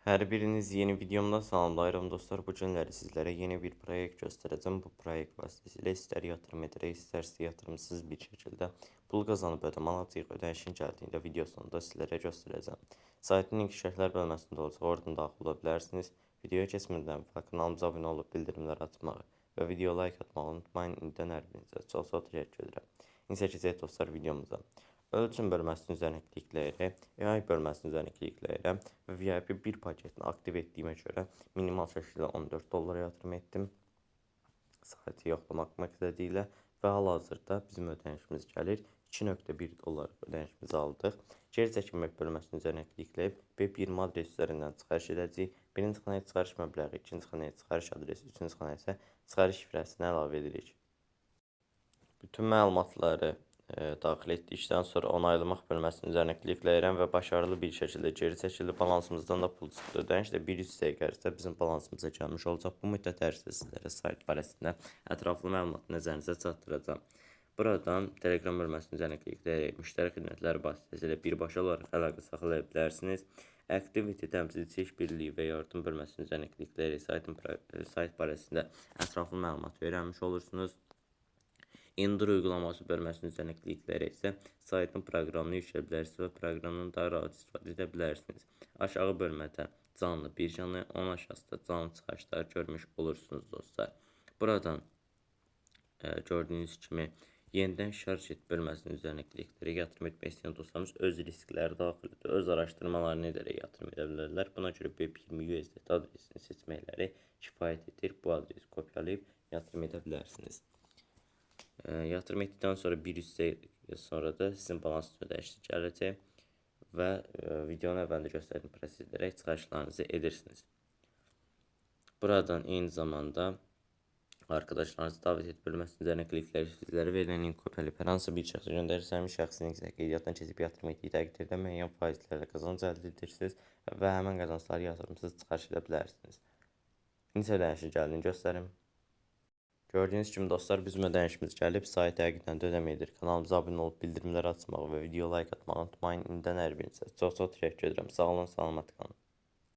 Hər biriniz yeni videomda salamlayıram dostlar. Bu günləri sizlərə yeni bir proyekt göstərəcəm. Bu proyekt vasitəsilə istər yatırım edərək, istərsə yatırımsız bir şəkildə pul qazanıb ödəmə alacağıq. Ödənişin gəldiyində video sonunda sizlərə göstərəcəm. Saytın link şərhlər bölməsində olacaq. Oradan daxil ola bilərsiniz. Videoya keçmədən və kanalımıza abunə olub bildirimləri açmağı və video like atmağı unutmayın. İndən hər birinizə çox təşəkkür edirəm. İnsə keçək dostlar videomuza. Ölçüm bölməsinin üzərinə klikləyərək, AI bölməsinin üzərinə klikləyərək və VIP 1 paketini aktiv etdiyimə görə minimal şəkildə $14 yatırım etdim. Saati yoxlamaq məqsədilə və hal-hazırda bizim ödənişimiz gəlir. $2.1 ödənişimizi aldıq. Geri çəkilmək bölməsinin üzərinə klikləyib B20 adresi üzərindən çıxarış edəcəyik. Birinci xanaya çıxarış məbləği, ikinci xanaya çıxarış adresi, üçüncü xanaya isə çıxarış şifrəsini əlavə edirik. Bütün məlumatları daxil etdikdən sonra onaylamaq bölməsinin üzərinə klikləyirəm və başarılı bir şəkildə geri çəkildi. Balansımızdan da pul çıxdı. Ödəniş də 1-3 dəqiqə ərzində bizim balansımıza gəlmiş olacaq. Bu müddət ərzində sizlərə sayt barəsində ətraflı məlumat nəzərinizə çatdıracağam. Buradan Telegram bölməsinin üzərinə klikləyərək müştəri xidmətləri vasitəsilə birbaşa olaraq əlaqə saxlaya bilərsiniz. Activity, təmsilçi işbirliyi və yardım bölməsinin üzərinə klikləyərək sayt barəsində ətraflı məlumat öyrənmiş olursunuz. İndir uygulaması bölməsinin üzərinə klikləyərək isə saytın proqramını yükləyə bilərsiniz və proqramdan daha rahat istifadə edə bilərsiniz. Aşağı bölmədə canlı birjanı, onun aşağısında canlı çıxarışları görmüş olursunuz dostlar. Buradan gördüyünüz kimi yenidən şarj et bölməsinin üzərinə klikləyərək yatırım etmək istəyən dostlarımız öz riskləri daxildir. Öz araşdırmalarını edərək yatırım edə bilərlər. Buna görə B20 USDT adresini seçməkləri kifayət edir. Bu adresi kopyalayıb yatırım edə bilərsiniz. Yatırım etdikdən sonra 1-3 dəqiqə sonra da sizin balansınız ödənişli gələcək və videonun əvvəlində göstərdiyim proseslərə çıxarışlarınızı edirsiniz. Buradan eyni zamanda arkadaşlarınızı davet et bölməsinin üzərinə klikləyərək sizlərə verilən link kopyalayıb hər hansı bir şəxsə göndərirsəm, şəxsin qeydiyyatdan keçib yatırım etdiyi təqdirdə müəyyən faizlərlə qazanc əldə edirsiniz və həmin qazancları yatırımsız çıxarış edə bilərsiniz. İndi ödənişi gəldiyini göstərim. Gördüyünüz kimi dostlar, bizim ödənişimiz gəlib. Sayt həqiqətən də ödəmə edir. Kanalımıza abunə olub bildirimləri açmağı və video like atmağı unutmayın. İndən hər birinizə çox təşəkkür edirəm. Sağ olun, salamat qalın.